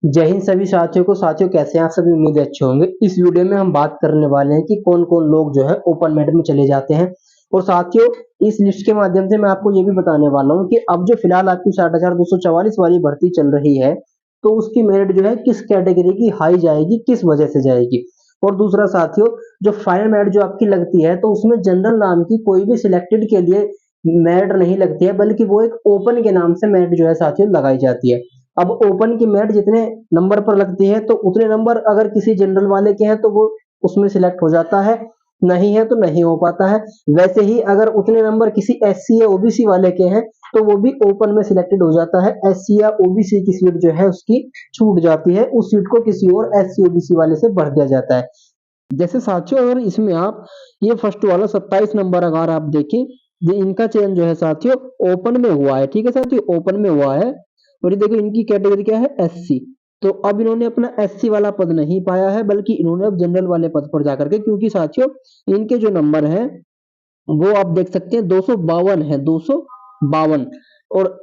जय हिंद सभी साथियों को। साथियों कैसे हैं आप सभी? उम्मीद है अच्छे होंगे। इस वीडियो में हम बात करने वाले हैं कि कौन कौन लोग जो है ओपन मेरिट में चले जाते हैं। और साथियों इस लिस्ट के माध्यम से मैं आपको ये भी बताने वाला हूँ कि अब जो फिलहाल आपकी 60,244 वाली भर्ती चल रही है, तो उसकी मेरिट जो है किस कैटेगरी की हाई जाएगी, किस वजह से जाएगी। और दूसरा साथियों, जो फाइनल मेरिट जो आपकी लगती है, तो उसमें जनरल नाम की कोई भी सिलेक्टेड के लिए मेरिट नहीं लगती है, बल्कि वो एक ओपन के नाम से मेरिट जो है साथियों लगाई जाती है। अब ओपन की मेरिट जितने नंबर पर लगती है, तो उतने नंबर अगर किसी जनरल वाले के हैं तो वो उसमें सिलेक्ट हो जाता है, नहीं है तो नहीं हो पाता है। वैसे ही अगर उतने नंबर किसी एससी या ओबीसी वाले के हैं, तो वो भी ओपन में सिलेक्टेड हो जाता है। एससी या ओबीसी की सीट जो है उसकी छूट जाती है, उस सीट को किसी और एससी ओबीसी वाले से भर दिया जाता है। जैसे साथियों अगर इसमें आप ये फर्स्ट वाला 27 नंबर अगर आप देखें, ये इनका चयन जो है साथियों ओपन में हुआ है। ठीक है साथियों, ओपन में हुआ है। और ये देखो इनकी कैटेगरी क्या है, एससी। तो अब इन्होंने अपना एससी वाला पद नहीं पाया है, बल्कि इन्होंने अब जनरल वाले पद पर जाकर के, क्योंकि साथियों इनके जो नंबर है वो आप देख सकते हैं 252 है, 252। और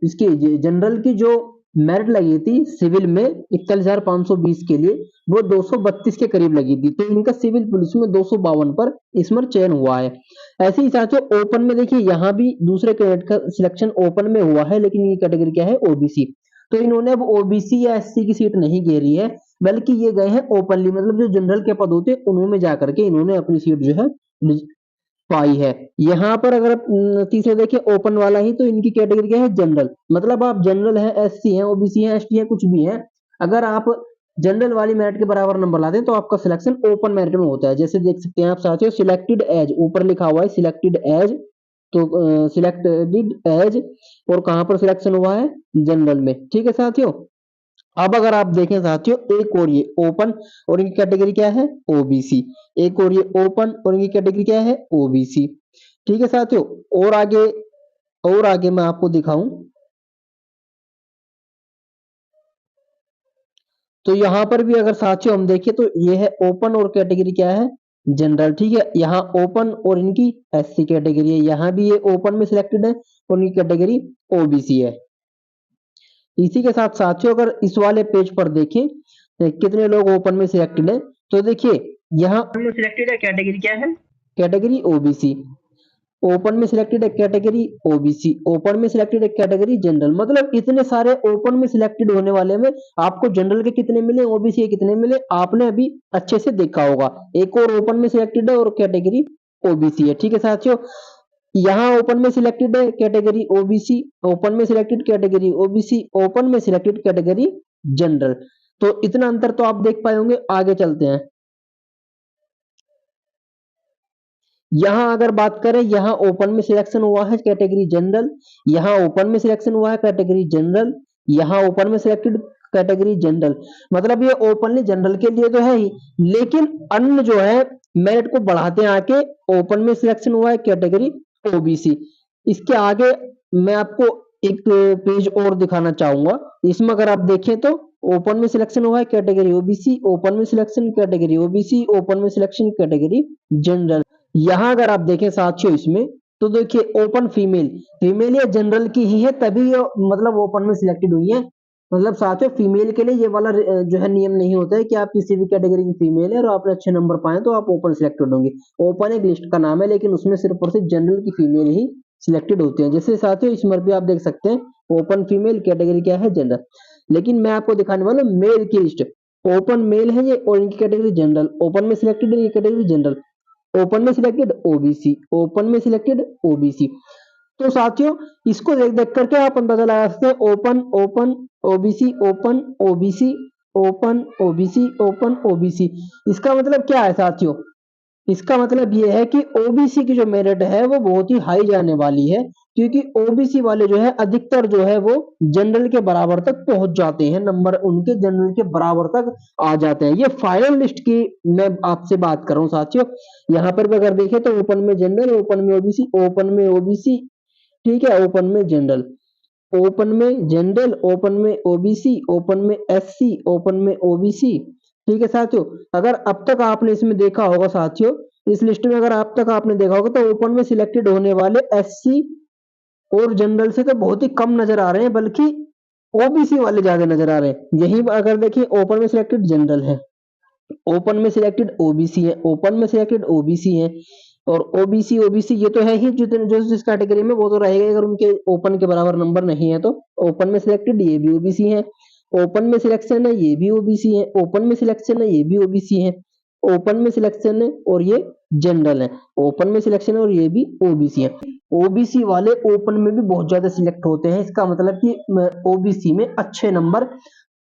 इसकी जनरल की जो मेरिट लगी थी सिविल में 41,520 के लिए, वो 232 के करीब लगी थी। तो इनका सिविल पुलिस में 252 पर इसमें चयन हुआ है। ऐसे ही साथियों ओपन में देखिए, यहाँ भी दूसरे कैंडिडेट का सिलेक्शन ओपन में हुआ है, लेकिन ये कैटेगरी क्या है, ओबीसी। तो इन्होंने अब ओबीसी या एससी की सीट नहीं घेरी है, बल्कि ये गए हैं ओपनली, मतलब जो जनरल के पद होते हैं उन्होंने जाकर के इन्होंने अपनी सीट जो है पाई है। यहाँ पर अगर आप तीसरे देखिए ओपन वाला ही, तो इनकी कैटेगरी क्या है, जनरल। मतलब आप जनरल है, एससी है, ओबीसी है, एसटी है, कुछ भी है, अगर आप जनरल वाली मेरिट के बराबर नंबर लाते हैं तो आपका सिलेक्शन ओपन मेरिट में होता है। जैसे देख सकते हैं आप साथियों, सिलेक्टेड एज ऊपर लिखा हुआ है, सिलेक्टेड एज। तो सिलेक्टेड एज, और कहां पर सिलेक्शन हुआ है, जनरल में। ठीक है साथियों, अब अगर आप देखें साथियों, एक और ये ओपन और इनकी कैटेगरी क्या है, ओबीसी। एक और ये ओपन और इनकी कैटेगरी क्या है, ओबीसी। ठीक है साथियों, और आगे मैं आपको दिखाऊं, तो यहां पर भी अगर साथियों हम देखें तो ये है ओपन और कैटेगरी क्या है, जनरल। ठीक है, यहाँ ओपन और इनकी एससी कैटेगरी है, यहाँ भी ये ओपन में सिलेक्टेड है और इनकी कैटेगरी ओबीसी है। इसी के साथ साथियों अगर इस वाले पेज पर देखें कितने लोग ओपन में सिलेक्टेड है, तो देखिए यहाँ सिलेक्टेड है, कैटेगरी क्या है, कैटेगरी ओबीसी। ओपन में सिलेक्टेड है कैटेगरी ओबीसी, ओपन में सिलेक्टेड है कैटेगरी जनरल। मतलब इतने सारे ओपन में सिलेक्टेड होने वाले में आपको जनरल के कितने मिले, ओबीसी के कितने मिले, आपने अभी अच्छे से देखा होगा। एक और ओपन में सिलेक्टेड है और कैटेगरी ओबीसी है। ठीक है साथियों, यहाँ ओपन में सिलेक्टेड है कैटेगरी ओबीसी, ओपन में सिलेक्टेड कैटेगरी ओबीसी, ओपन में सिलेक्टेड कैटेगरी जनरल। तो इतना अंतर तो आप देख पाए होंगे। आगे चलते हैं, यहाँ अगर बात करें, यहाँ ओपन में सिलेक्शन हुआ है कैटेगरी जनरल, यहाँ ओपन में सिलेक्शन हुआ है कैटेगरी जनरल, यहाँ ओपन में सिलेक्टेड कैटेगरी जनरल। मतलब ये ओपनली जनरल के लिए तो है ही, लेकिन अन्य जो है मेरिट को बढ़ाते आके ओपन में सिलेक्शन हुआ है कैटेगरी ओबीसी। इसके आगे मैं आपको एक पेज और दिखाना चाहूंगा। इसमें अगर आप देखें तो ओपन में सिलेक्शन हुआ है कैटेगरी ओबीसी, ओपन में सिलेक्शन कैटेगरी ओबीसी, ओपन में सिलेक्शन कैटेगरी जनरल। यहाँ अगर आप देखें साथियों इसमें, तो देखिए ओपन फीमेल, फीमेल या जनरल की ही है तभी ये मतलब ओपन में सिलेक्टेड हुई है। मतलब साथियों फीमेल के लिए ये वाला जो है नियम नहीं होता है कि आप किसी भी कैटेगरी की फीमेल है और आपने अच्छे नंबर पाए तो आप ओपन सिलेक्टेड होंगे। ओपन एक लिस्ट का नाम है, लेकिन उसमें सिर्फ और सिर्फ जनरल की फीमेल ही सिलेक्टेड होती है। जैसे साथियों इसमें भी आप देख सकते हैं ओपन फीमेल, कैटेगरी क्या है, जनरल। लेकिन मैं आपको दिखाने वाला हूँ मेल की लिस्ट। ओपन मेल है ये और इनकी कैटेगरी जनरल, ओपन में सिलेक्टेड है ये कैटेगरी जनरल, ओपन में सिलेक्टेड ओबीसी, ओपन में सिलेक्टेड ओबीसी। तो साथियों इसको देख देख करके आप अंदाजा लगा सकते हैं, open open OBC, open OBC, open OBC, open OBC. इसका मतलब क्या है साथियों, इसका मतलब ये है कि ओबीसी की जो मेरिट है वो बहुत ही हाई जाने वाली है, क्योंकि ओबीसी वाले जो है अधिकतर जो है वो जनरल के बराबर तक पहुंच जाते हैं, नंबर उनके जनरल के बराबर तक आ जाते हैं। ये फाइनल लिस्ट की मैं आपसे बात कर रहा हूं साथियों। यहाँ पर भी अगर देखें तो ओपन में जनरल, ओपन में ओबीसी, ओपन में ओबीसी, ठीक है, ओपन में जनरल, ओपन में जनरल, ओपन में ओबीसी, ओपन में एससी, ओपन में ओबीसी। ठीक है साथियों, अगर अब तक आपने इसमें देखा होगा साथियों, इस लिस्ट में अगर अब तक आपने देखा होगा, तो ओपन में सिलेक्टेड होने वाले एससी और जनरल से तो बहुत ही कम नजर आ रहे हैं, बल्कि ओबीसी वाले ज्यादा नजर आ रहे हैं। यही अगर देखिए ओपन में सिलेक्टेड जनरल है, ओपन में सिलेक्टेड ओबीसी है, ओपन में सिलेक्टेड ओबीसी है, और ओबीसी ओबीसी ये तो है ही, जो जिस कैटेगरी में वो तो रहेगा, अगर उनके ओपन के बराबर नंबर नहीं है तो। ओपन में सिलेक्टेड ये भी ओबीसी है, ओपन में सिलेक्शन है ये भी ओबीसी है, ओपन में सिलेक्शन है ये भी ओबीसी है, ओपन में सिलेक्शन है और ये जनरल है, ओपन में सिलेक्शन है और ये भी ओबीसी है। ओबीसी वाले ओपन में भी बहुत ज्यादा सिलेक्ट होते हैं, इसका मतलब कि ओबीसी में अच्छे नंबर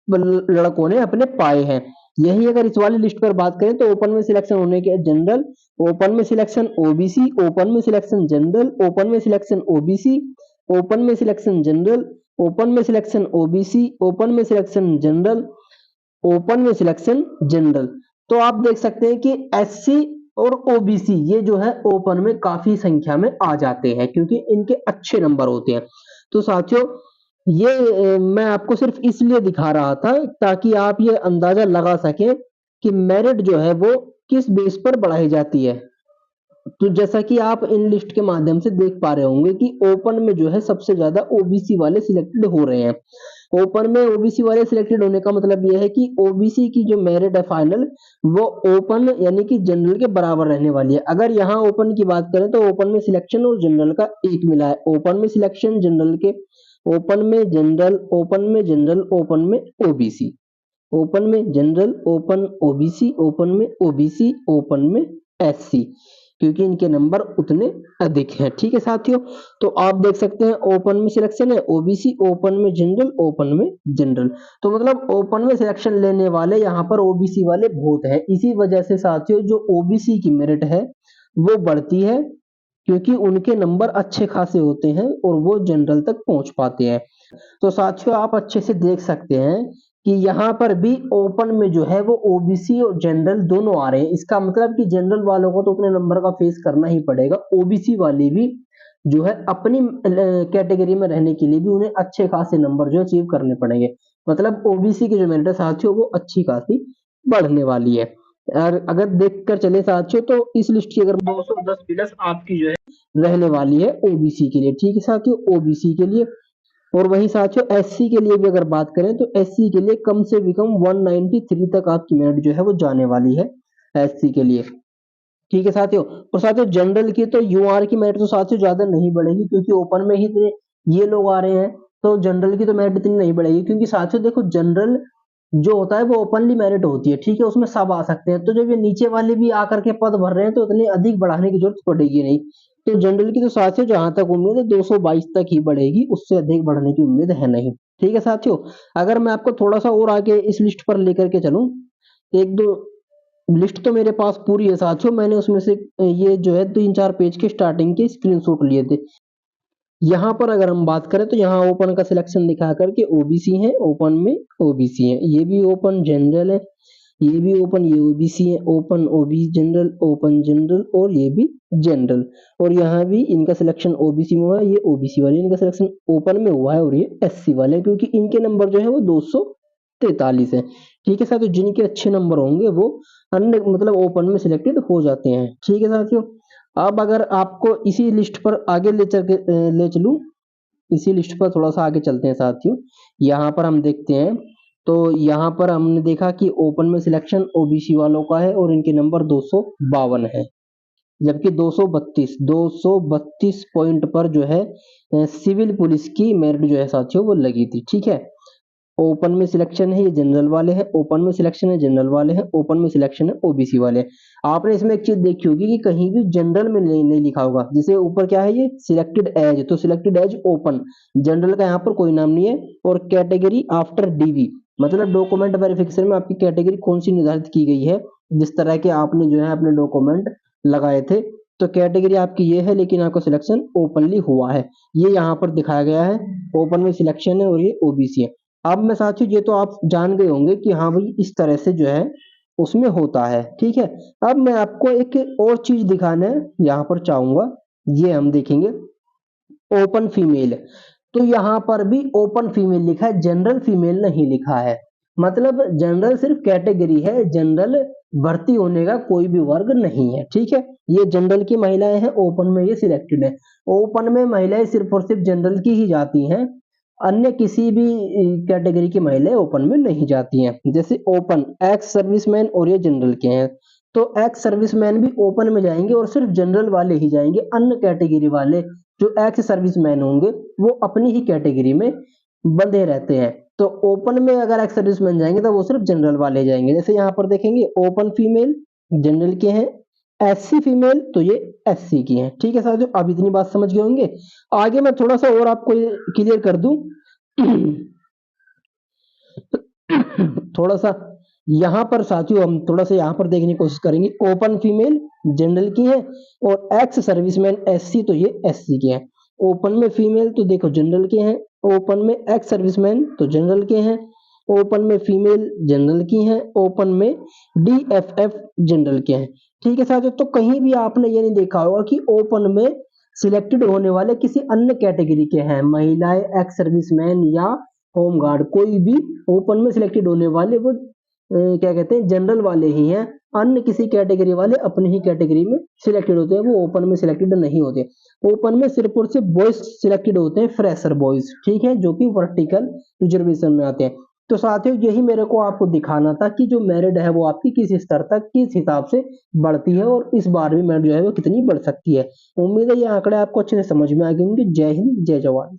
लड़कों ने अपने पाए हैं। यही अगर इस वाली लिस्ट पर बात करें तो ओपन में सिलेक्शन होने के जनरल, ओपन में सिलेक्शन ओबीसी, ओपन में सिलेक्शन जनरल, ओपन में सिलेक्शन ओबीसी, ओपन में सिलेक्शन जनरल, ओपन में सिलेक्शन ओबीसी, ओपन में सिलेक्शन जनरल, ओपन में सिलेक्शन जनरल। तो आप देख सकते हैं कि एससी और ओबीसी ये जो है ओपन में काफी संख्या में आ जाते हैं, क्योंकि इनके अच्छे नंबर होते हैं। तो साथियों ये मैं आपको सिर्फ इसलिए दिखा रहा था ताकि आप ये अंदाजा लगा सकें कि मेरिट जो है वो किस बेस पर बढ़ाई जाती है। तो जैसा कि आप इन लिस्ट के माध्यम से देख पा रहे होंगे कि ओपन में जो है सबसे ज्यादा ओबीसी वाले सिलेक्टेड हो रहे हैं। ओपन में ओबीसी वाले सिलेक्टेड होने का मतलब यह है कि ओबीसी की जो मेरिट है फाइनल वो ओपन यानी कि जनरल के बराबर रहने वाली है। अगर यहाँ ओपन की बात करें तो ओपन में सिलेक्शन और जनरल का एक मिला है, ओपन में सिलेक्शन जनरल के, ओपन में जनरल, ओपन में जनरल, ओपन में ओबीसी, ओपन में जनरल, ओपन ओबीसी, ओपन में ओबीसी, ओपन में एससी, क्योंकि इनके नंबर उतने अधिक हैं। ठीक है साथियों, तो आप देख सकते हैं ओपन में सिलेक्शन है ओबीसी, ओपन में जनरल, ओपन में जनरल। तो मतलब ओपन में सिलेक्शन लेने वाले यहाँ पर ओबीसी वाले बहुत हैं। इसी वजह से साथियों जो ओबीसी की मेरिट है वो बढ़ती है, क्योंकि उनके नंबर अच्छे खासे होते हैं और वो जनरल तक पहुंच पाते हैं। तो साथियों आप अच्छे से देख सकते हैं कि यहाँ पर भी ओपन में जो है वो ओबीसी और जनरल दोनों आ रहे हैं। इसका मतलब कि जनरल वालों को तो अपने नंबर का फेस करना ही पड़ेगा, ओबीसी वाले भी जो है अपनी कैटेगरी में रहने के लिए भी उन्हें अच्छे खासे नंबर जो अचीव करने पड़ेंगे। मतलब ओबीसी की जो मेरिट है साथियों वो अच्छी खासी बढ़ने वाली है। और अगर देखकर चले साथियों तो इस लिस्ट की अगर 210 प्लस आपकी जो है रहने वाली है ओबीसी के लिए। ठीक है साथियों, ओबीसी के लिए। और वहीं साथियों एससी के लिए भी अगर बात करें तो एससी के लिए कम से भी कम 193 तक आपकी मेरिट जो है वो जाने वाली है एससी के लिए। ठीक है साथियों, और साथियों जनरल की तो यूआर की मेरिट तो साथियों ज्यादा नहीं बढ़ेगी, क्योंकि ओपन में ही इतने ये लोग आ रहे हैं, तो जनरल की तो मेरिट इतनी नहीं बढ़ेगी। क्योंकि साथियों देखो जनरल जो होता है वो ओपनली मेरिट होती है, ठीक है, उसमें सब आ सकते हैं। तो जब ये नीचे वाले भी आकर के पद भर रहे हैं तो उतनी अधिक बढ़ाने की जरूरत पड़ेगी नहीं। तो जनरल की तो साथियों जहां तक उम्मीद है 222 तक ही बढ़ेगी, उससे अधिक बढ़ने की उम्मीद है नहीं। ठीक है साथियों, अगर मैं आपको थोड़ा सा और आगे इस लिस्ट पर लेकर के चलूं, एक दो लिस्ट तो मेरे पास पूरी है साथियों, मैंने उसमें से ये जो है 3-4 पेज के स्टार्टिंग के स्क्रीनशॉट लिए थे। यहाँ पर अगर हम बात करें तो यहाँ ओपन का सिलेक्शन दिखा करके ओबीसी है, ओपन में ओबीसी है, ये भी ओपन जनरल है, ये भी ओपन, ये ओबीसी है, open OBC general, open general और ये भी जनरल। और यहाँ भी इनका सिलेक्शन ओबीसी में हुआ है, ये ओबीसी वाले, इनका सिलेक्शन ओपन में हुआ है और ये एससी वाले, क्योंकि इनके नंबर जो है वो 243 है। ठीक है साथियों, जिनके अच्छे नंबर होंगे वो अन्य मतलब ओपन में सिलेक्टेड हो जाते हैं। ठीक है साथियों, अब अगर आपको इसी लिस्ट पर आगे ले चलूं, इसी लिस्ट पर थोड़ा सा आगे चलते हैं साथियों। यहाँ पर हम देखते हैं तो यहाँ पर हमने देखा कि ओपन में सिलेक्शन ओबीसी वालों का है और इनके नंबर 252 है, जबकि 232 पॉइंट पर जो है सिविल पुलिस की मेरिट जो है साथियों वो लगी थी। ठीक है, ओपन में सिलेक्शन है ये जनरल वाले हैं, ओपन में सिलेक्शन है जनरल वाले हैं, ओपन में सिलेक्शन है ओबीसी वाले हैं। आपने इसमें एक चीज देखी होगी कि कहीं भी जनरल में नहीं लिखा होगा, जैसे ऊपर क्या है ये सिलेक्टेड एज, तो सिलेक्टेड एज ओपन, जनरल का यहाँ पर कोई नाम नहीं है। और कैटेगरी आफ्टर डीवी, मतलब डॉक्यूमेंट वेरिफिकेशन में आपकी कैटेगरी कौन सी निर्धारित की गई है, जिस तरह के आपने जो है अपने डॉक्यूमेंट लगाए थे, तो कैटेगरी आपकी ये है, लेकिन आपका सिलेक्शन ओपनली हुआ है, ये यहाँ पर दिखाया गया है। ओपन में सिलेक्शन है और ये ओबीसी है। अब मैं साथियों ये तो आप जान गए होंगे कि हाँ भाई इस तरह से जो है उसमें होता है। ठीक है, अब मैं आपको एक और चीज दिखाना यहाँ पर चाहूंगा, ये हम देखेंगे ओपन फीमेल। तो यहाँ पर भी ओपन फीमेल लिखा है, जनरल फीमेल नहीं लिखा है। मतलब जनरल सिर्फ कैटेगरी है, जनरल भर्ती होने का कोई भी वर्ग नहीं है। ठीक है, ये जनरल की महिलाएं हैं, ओपन में ये सिलेक्टेड है। ओपन में महिलाएं सिर्फ और सिर्फ जनरल की ही जाती हैं, अन्य किसी भी कैटेगरी की महिलाएं ओपन में नहीं जाती हैं। जैसे ओपन एक्स सर्विसमैन और ये जनरल के हैं, तो एक्स सर्विसमैन भी ओपन में जाएंगे और सिर्फ जनरल वाले ही जाएंगे। अन्य कैटेगरी वाले जो एक्स सर्विसमैन होंगे वो अपनी ही कैटेगरी में बंधे रहते हैं। तो ओपन में अगर एक्स सर्विसमैन जाएंगे तो वो सिर्फ जनरल वाले जाएंगे। जैसे यहाँ पर देखेंगे ओपन फीमेल जनरल के हैं, एससी फीमेल तो ये एससी की हैं। ठीक है साथियों, अब इतनी बात समझ गए होंगे। आगे मैं थोड़ा सा और आपको क्लियर कर दूं थोड़ा सा यहाँ पर साथियों हम थोड़ा सा यहाँ पर देखने की कोशिश करेंगे। ओपन फीमेल जनरल की है और एक्स सर्विसमैन एससी तो ये एससी के हैं। ओपन में फीमेल तो देखो जनरल के हैं, ओपन में एक्स सर्विसमैन तो जनरल के हैं, ओपन में फीमेल जनरल की हैं, ओपन में डीएफएफ जनरल के हैं। ठीक है साथियों, तो कहीं भी आपने ये नहीं देखा होगा कि ओपन में सिलेक्टेड होने वाले किसी अन्य कैटेगरी के हैं। महिलाएं, एक्स सर्विसमैन या होम गार्ड, कोई भी ओपन में सिलेक्टेड होने वाले वो क्या कहते हैं जनरल वाले ही हैं। अन्य किसी कैटेगरी वाले अपनी ही कैटेगरी में सिलेक्टेड होते हैं, वो ओपन में सिलेक्टेड नहीं होते। ओपन में सिर्फ और सिर्फ बॉयज सिलेक्टेड होते हैं, फ्रेशर बॉयज, ठीक है, जो कि वर्टिकल रिजर्वेशन में आते हैं। तो साथियों यही मेरे को आपको दिखाना था कि जो मेरिट है वो आपकी किस स्तर तक किस हिसाब से बढ़ती है और इस बार भी मेरिट जो है वो कितनी बढ़ सकती है। उम्मीद है ये आंकड़े आपको अच्छे से समझ में आ गए होंगे। जय हिंद, जय जवान।